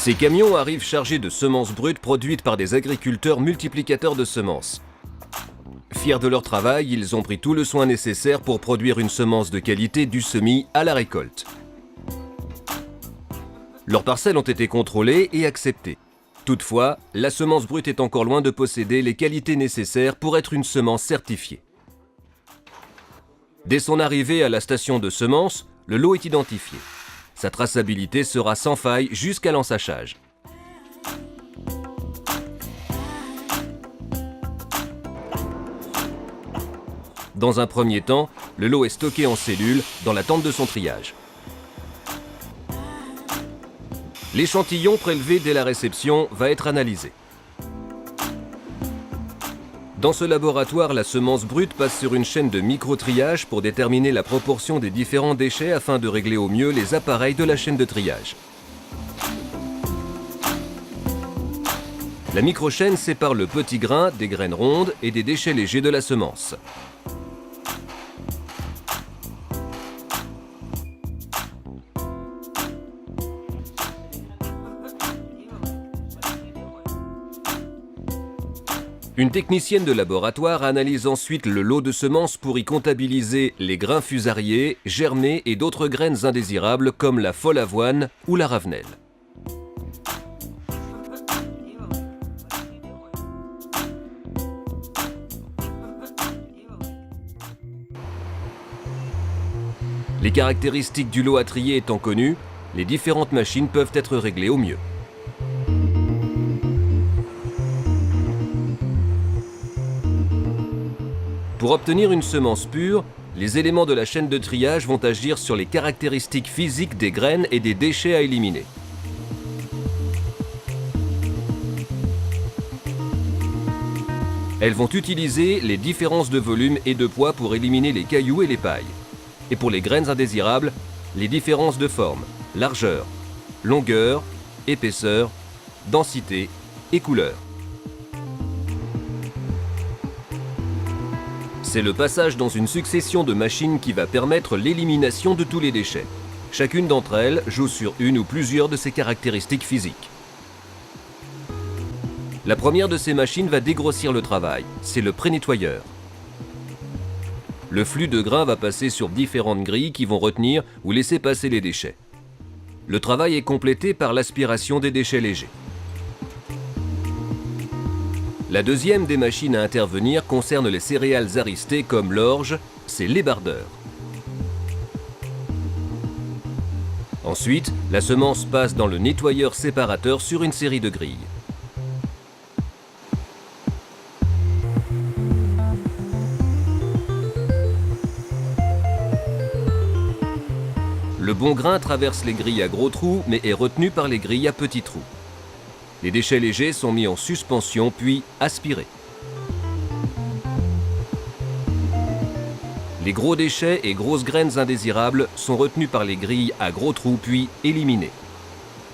Ces camions arrivent chargés de semences brutes produites par des agriculteurs multiplicateurs de semences. Fiers de leur travail, ils ont pris tout le soin nécessaire pour produire une semence de qualité du semis à la récolte. Leurs parcelles ont été contrôlées et acceptées. Toutefois, la semence brute est encore loin de posséder les qualités nécessaires pour être une semence certifiée. Dès son arrivée à la station de semences, le lot est identifié. Sa traçabilité sera sans faille jusqu'à l'ensachage. Dans un premier temps, le lot est stocké en cellules dans l'attente de son triage. L'échantillon prélevé dès la réception va être analysé. Dans ce laboratoire, la semence brute passe sur une chaîne de micro-triage pour déterminer la proportion des différents déchets afin de régler au mieux les appareils de la chaîne de triage. La microchaîne sépare le petit grain des graines rondes et des déchets légers de la semence. Une technicienne de laboratoire analyse ensuite le lot de semences pour y comptabiliser les grains fusariés, germés et d'autres graines indésirables comme la folle avoine ou la ravenelle. Les caractéristiques du lot à trier étant connues, les différentes machines peuvent être réglées au mieux. Pour obtenir une semence pure, les éléments de la chaîne de triage vont agir sur les caractéristiques physiques des graines et des déchets à éliminer. Elles vont utiliser les différences de volume et de poids pour éliminer les cailloux et les pailles. Et pour les graines indésirables, les différences de forme, largeur, longueur, épaisseur, densité et couleur. C'est le passage dans une succession de machines qui va permettre l'élimination de tous les déchets. Chacune d'entre elles joue sur une ou plusieurs de ces caractéristiques physiques. La première de ces machines va dégrossir le travail, c'est le pré-nettoyeur. Le flux de grains va passer sur différentes grilles qui vont retenir ou laisser passer les déchets. Le travail est complété par l'aspiration des déchets légers. La deuxième des machines à intervenir concerne les céréales aristées comme l'orge, c'est l'ébardeur. Ensuite, la semence passe dans le nettoyeur séparateur sur une série de grilles. Le bon grain traverse les grilles à gros trous mais est retenu par les grilles à petits trous. Les déchets légers sont mis en suspension puis aspirés. Les gros déchets et grosses graines indésirables sont retenus par les grilles à gros trous puis éliminés.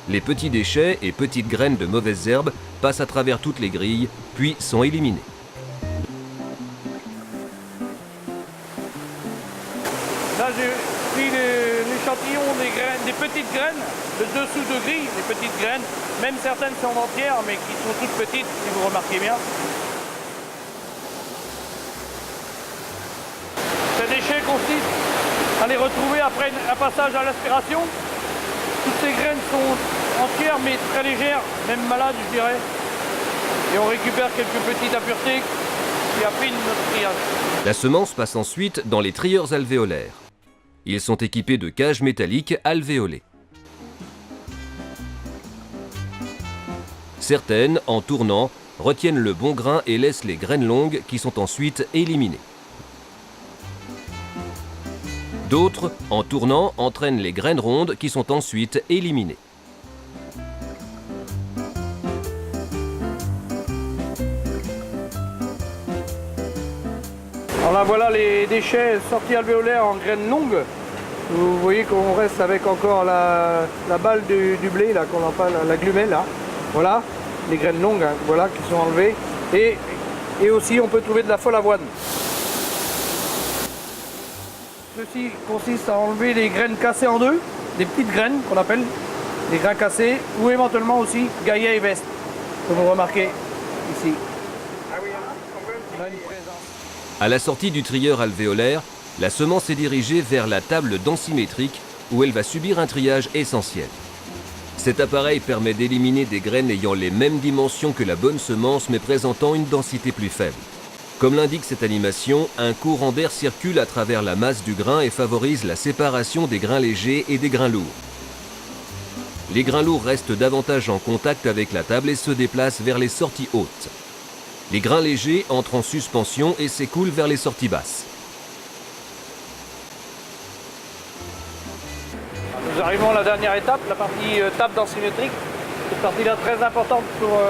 Les petits déchets et petites graines de mauvaises herbes passent à travers toutes les grilles puis sont éliminés. Là, j'ai pris l'échantillon des graines, des petites graines, le dessous de grille, des petites graines, même certaines sont entières, mais qui sont toutes petites, si vous remarquez bien. Ces déchets consistent à les retrouver après un passage à l'aspiration. Toutes ces graines sont entières, mais très légères, même malades, je dirais. Et on récupère quelques petites impuretés qui affinent notre triage. La semence passe ensuite dans les trieurs alvéolaires. Ils sont équipés de cages métalliques alvéolées. Certaines, en tournant, retiennent le bon grain et laissent les graines longues qui sont ensuite éliminées. D'autres, en tournant, entraînent les graines rondes qui sont ensuite éliminées. Alors là, voilà les déchets sortis alvéolaires en graines longues. Vous voyez qu'on reste avec encore la balle du blé, là, qu'on appelle la glumelle, là. Voilà, les graines longues, hein, voilà, qui sont enlevées. Et aussi, on peut trouver de la folle avoine. Ceci consiste à enlever les graines cassées en deux, des petites graines qu'on appelle. des grains cassés ou éventuellement aussi Gaillet et Veste, comme vous remarquez ici. On a une présence. À la sortie du trieur alvéolaire, la semence est dirigée vers la table densimétrique où elle va subir un triage essentiel. Cet appareil permet d'éliminer des graines ayant les mêmes dimensions que la bonne semence mais présentant une densité plus faible. Comme l'indique cette animation, un courant d'air circule à travers la masse du grain et favorise la séparation des grains légers et des grains lourds. Les grains lourds restent davantage en contact avec la table et se déplacent vers les sorties hautes. Les grains légers entrent en suspension et s'écoulent vers les sorties basses. Nous arrivons à la dernière étape, la partie table densimétrique. Cette partie-là très importante pour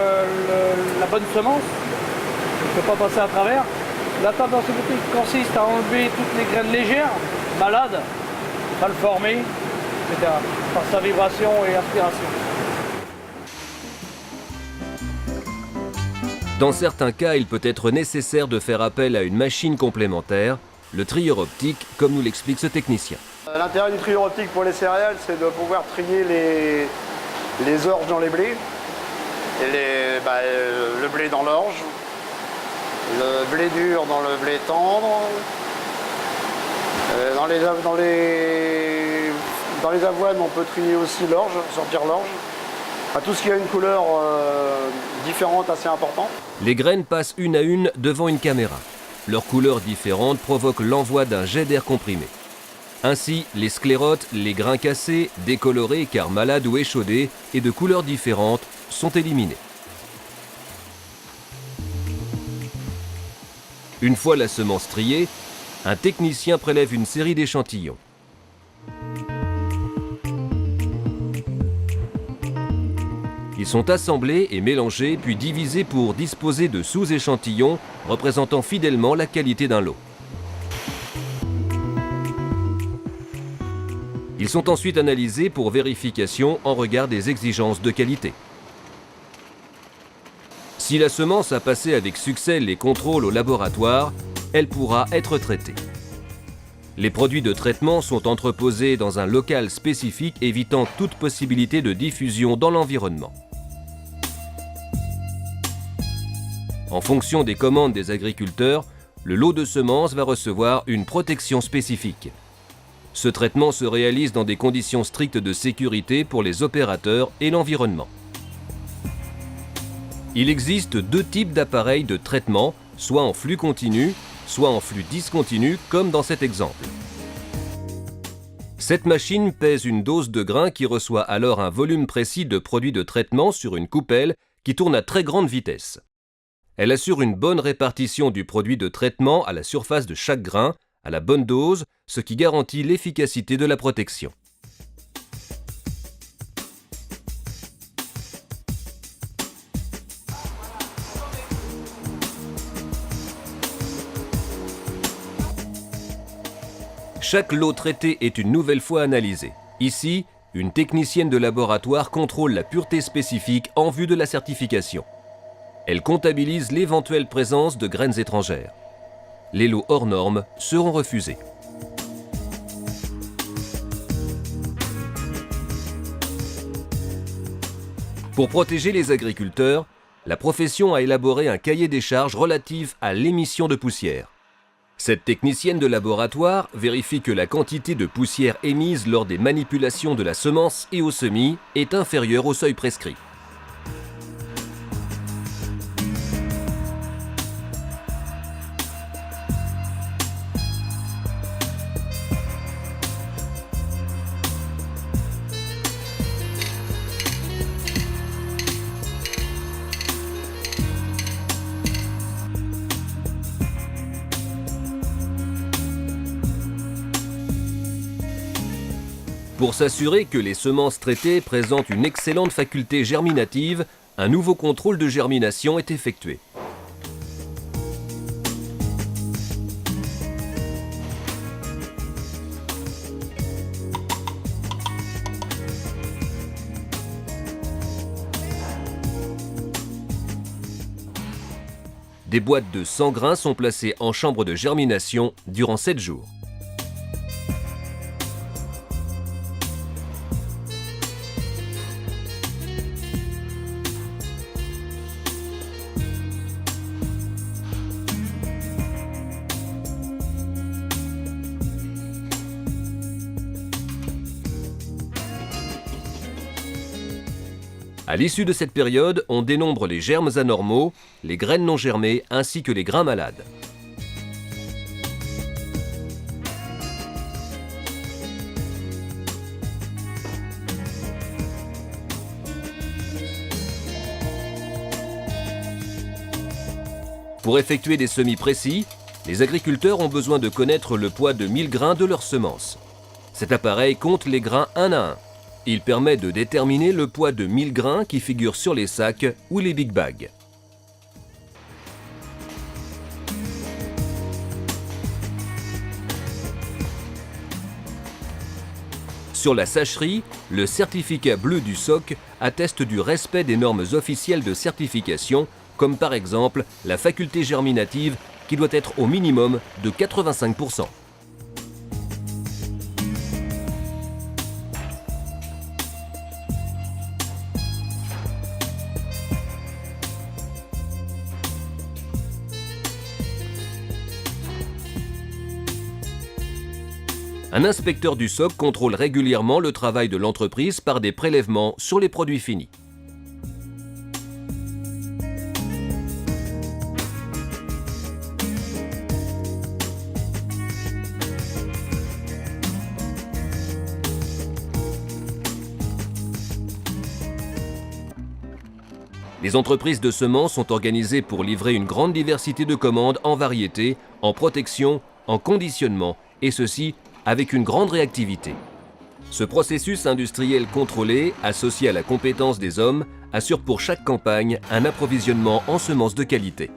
la bonne semence. Il ne faut pas passer à travers. La table densimétrique consiste à enlever toutes les graines légères, malades, mal formées, etc. par sa vibration et aspiration. Dans certains cas, il peut être nécessaire de faire appel à une machine complémentaire, le trieur optique, comme nous l'explique ce technicien. L'intérêt du trieur optique pour les céréales, c'est de pouvoir trier les orges dans les blés, et le blé dans l'orge, le blé dur dans le blé tendre, dans les avoines, on peut trier aussi l'orge, sortir l'orge. Tout ce qui a une couleur différente assez importante. Les graines passent une à une devant une caméra. Leur couleur différente provoque l'envoi d'un jet d'air comprimé. Ainsi, les sclérotes, les grains cassés, décolorés car malades ou échaudés et de couleurs différentes sont éliminés. Une fois la semence triée, un technicien prélève une série d'échantillons. Ils sont assemblés et mélangés puis divisés pour disposer de sous-échantillons représentant fidèlement la qualité d'un lot. Ils sont ensuite analysés pour vérification en regard des exigences de qualité. Si la semence a passé avec succès les contrôles au laboratoire, elle pourra être traitée. Les produits de traitement sont entreposés dans un local spécifique évitant toute possibilité de diffusion dans l'environnement. En fonction des commandes des agriculteurs, le lot de semences va recevoir une protection spécifique. Ce traitement se réalise dans des conditions strictes de sécurité pour les opérateurs et l'environnement. Il existe deux types d'appareils de traitement, soit en flux continu, soit en flux discontinu, comme dans cet exemple. Cette machine pèse une dose de grain qui reçoit alors un volume précis de produit de traitement sur une coupelle qui tourne à très grande vitesse. Elle assure une bonne répartition du produit de traitement à la surface de chaque grain, à la bonne dose, ce qui garantit l'efficacité de la protection. Chaque lot traité est une nouvelle fois analysé. Ici, une technicienne de laboratoire contrôle la pureté spécifique en vue de la certification. Elle comptabilise l'éventuelle présence de graines étrangères. Les lots hors normes seront refusés. Pour protéger les agriculteurs, la profession a élaboré un cahier des charges relatif à l'émission de poussière. Cette technicienne de laboratoire vérifie que la quantité de poussière émise lors des manipulations de la semence et au semis est inférieure au seuil prescrit. Pour s'assurer que les semences traitées présentent une excellente faculté germinative, un nouveau contrôle de germination est effectué. Des boîtes de 100 grains sont placées en chambre de germination durant 7 jours. À l'issue de cette période, on dénombre les germes anormaux, les graines non germées ainsi que les grains malades. Pour effectuer des semis précis, les agriculteurs ont besoin de connaître le poids de 1000 grains de leurs semences. Cet appareil compte les grains un à un. Il permet de déterminer le poids de 1000 grains qui figurent sur les sacs ou les big bags. Sur la sacherie, le certificat bleu du SOC atteste du respect des normes officielles de certification, comme par exemple la faculté germinative qui doit être au minimum de 85%. Un inspecteur du SOC contrôle régulièrement le travail de l'entreprise par des prélèvements sur les produits finis. Les entreprises de semences sont organisées pour livrer une grande diversité de commandes en variété, en protection, en conditionnement, et ceci avec une grande réactivité. Ce processus industriel contrôlé, associé à la compétence des hommes, assure pour chaque campagne un approvisionnement en semences de qualité.